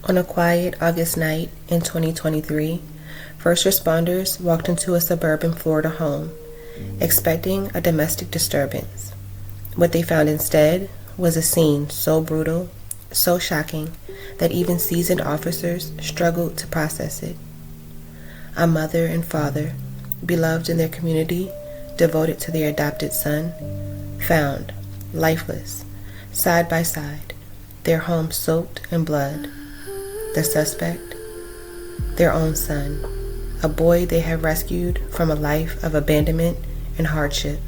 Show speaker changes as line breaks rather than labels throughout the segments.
On a quiet August night in 2023, first responders walked into a suburban Florida home, expecting a domestic disturbance. What they found instead was a scene so brutal, so shocking, that even seasoned officers struggled to process it. A mother and father, beloved in their community, devoted to their adopted son, found, lifeless, side by side, their home soaked in blood. The suspect, their own son, a boy they had rescued from a life of abandonment and hardship.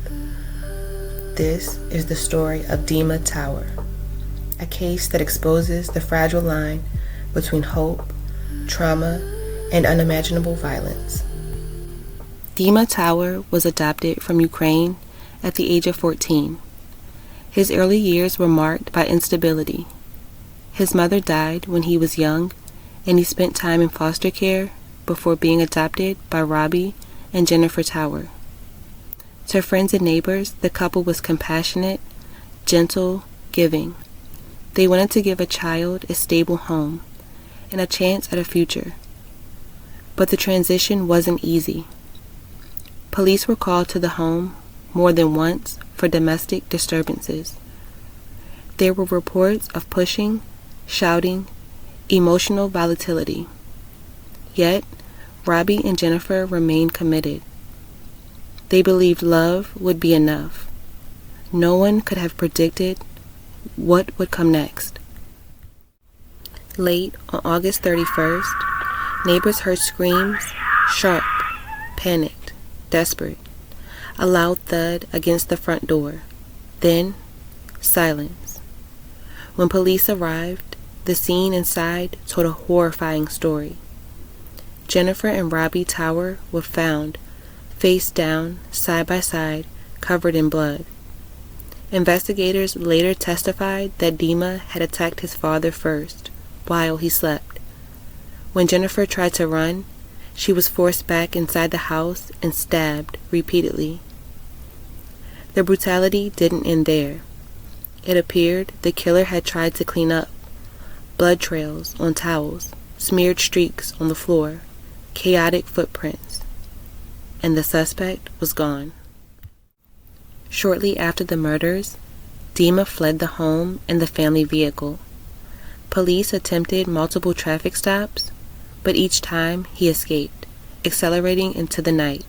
This is the story of Dima Tower, a case that exposes the fragile line between hope, trauma, and unimaginable violence. Dima Tower was adopted from Ukraine at the age of 14. His early years were marked by instability. His mother died when he was young, and he spent time in foster care before being adopted by Robbie and Jennifer Tower. To friends and neighbors, the couple was compassionate, gentle, giving. They wanted to give a child a stable home and a chance at a future. But the transition wasn't easy. Police were called to the home more than once for domestic disturbances. There were reports of pushing, shouting, emotional volatility. Yet, Robbie and Jennifer remained committed. They believed love would be enough. No one could have predicted what would come next. Late on August 31st, neighbors heard screams, sharp, panicked, desperate. A loud thud against the front door. Then, silence. When police arrived, the scene inside told a horrifying story. Jennifer and Robbie Tower were found, face down, side by side, covered in blood. Investigators later testified that Dima had attacked his father first, while he slept. When Jennifer tried to run, she was forced back inside the house and stabbed repeatedly. The brutality didn't end there. It appeared the killer had tried to clean up. Blood trails on towels, smeared streaks on the floor, chaotic footprints. And the suspect was gone. Shortly after the murders, Dima fled the home in the family vehicle. Police attempted multiple traffic stops, but each time he escaped, accelerating into the night.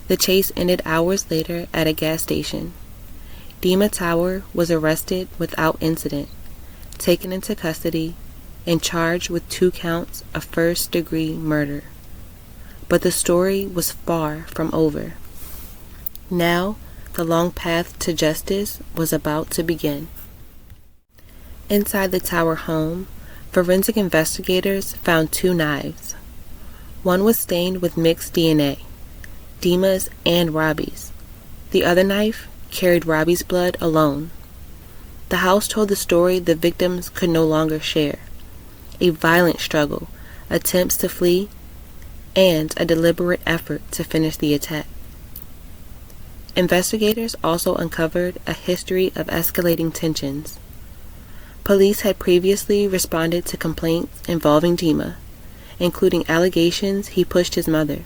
The chase ended hours later at a gas station. Dima Tower was arrested without incident, taken into custody, and charged with 2 counts of first-degree murder. But the story was far from over. Now, the long path to justice was about to begin. Inside the Tower home, forensic investigators found 2 knives. One was stained with mixed DNA, Dima's and Robbie's. The other knife carried Robbie's blood alone. The house told the story the victims could no longer share. A violent struggle, attempts to flee, and a deliberate effort to finish the attack. Investigators also uncovered a history of escalating tensions. Police had previously responded to complaints involving Dima, including allegations he pushed his mother.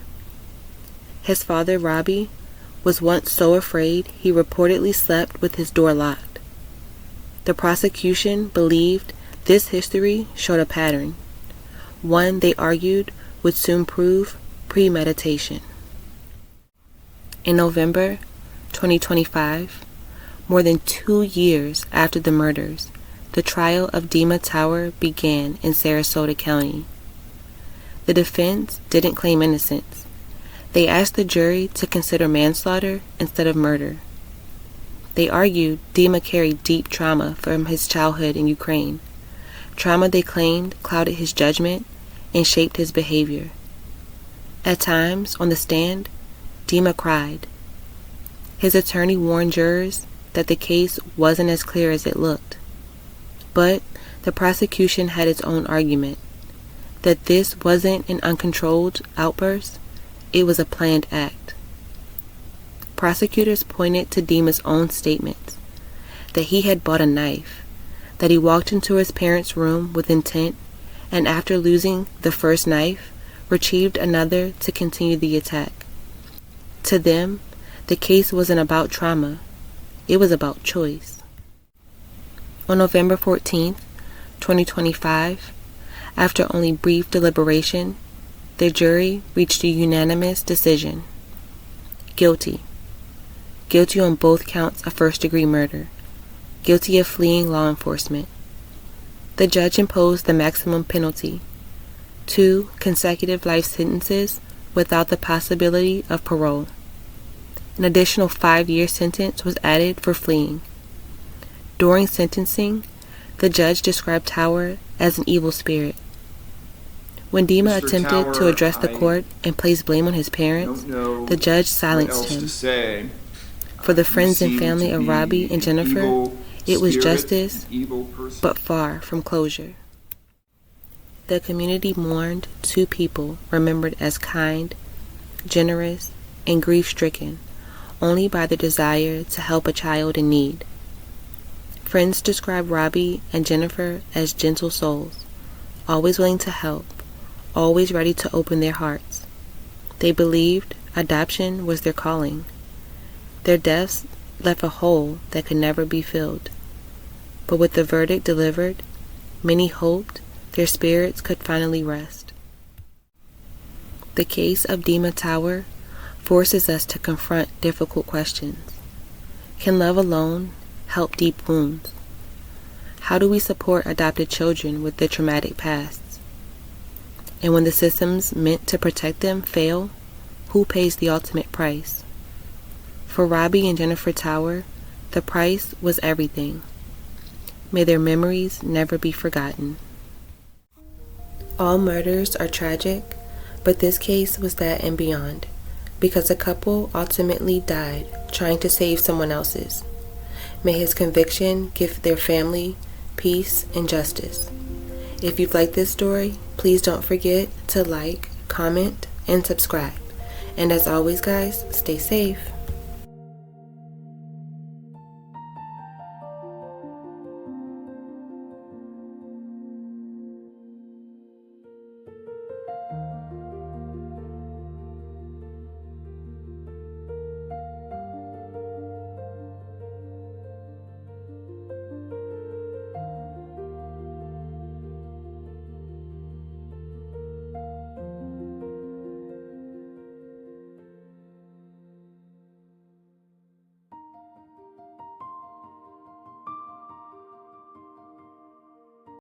His father, Robbie, was once so afraid he reportedly slept with his door locked. The prosecution believed this history showed a pattern, one they argued would soon prove premeditation. In November 2025, more than 2 years after the murders, the trial of Dima Tower began in Sarasota County. The defense didn't claim innocence. They asked the jury to consider manslaughter instead of murder. They argued Dima carried deep trauma from his childhood in Ukraine, trauma they claimed clouded his judgment and shaped his behavior. At times, on the stand, Dima cried. His attorney warned jurors that the case wasn't as clear as it looked. But the prosecution had its own argument, that this wasn't an uncontrolled outburst, it was a planned act. Prosecutors pointed to Dima's own statements, that he had bought a knife, that he walked into his parents' room with intent and after losing the first knife, retrieved another to continue the attack. To them, the case wasn't about trauma, it was about choice. On November 14th, 2025, after only brief deliberation, the jury reached a unanimous decision. Guilty. Guilty on both counts of first-degree murder. Guilty of fleeing law enforcement. The judge imposed the maximum penalty, 2 consecutive life sentences without the possibility of parole. An additional 5-year sentence was added for fleeing. During sentencing, the judge described Tower as an evil spirit. When Dima attempted to address the court and place blame on his parents, the judge silenced him. For the friends and family of Robbie and Jennifer, it was justice, but far from closure. The community mourned 2 people remembered as kind, generous, and grief-stricken only by the desire to help a child in need. Friends described Robbie and Jennifer as gentle souls, always willing to help, always ready to open their hearts. They believed adoption was their calling. Their deaths left a hole that could never be filled. But with the verdict delivered, many hoped their spirits could finally rest. The case of Dima Tower forces us to confront difficult questions. Can love alone help deep wounds? How do we support adopted children with their traumatic pasts? And when the systems meant to protect them fail, who pays the ultimate price? For Robbie and Jennifer Tower, the price was everything. May their memories never be forgotten. All murders are tragic, but this case was that and beyond, because a couple ultimately died trying to save someone else's. May his conviction give their family peace and justice. If you've liked this story, please don't forget to like, comment, and subscribe. And as always, guys, stay safe.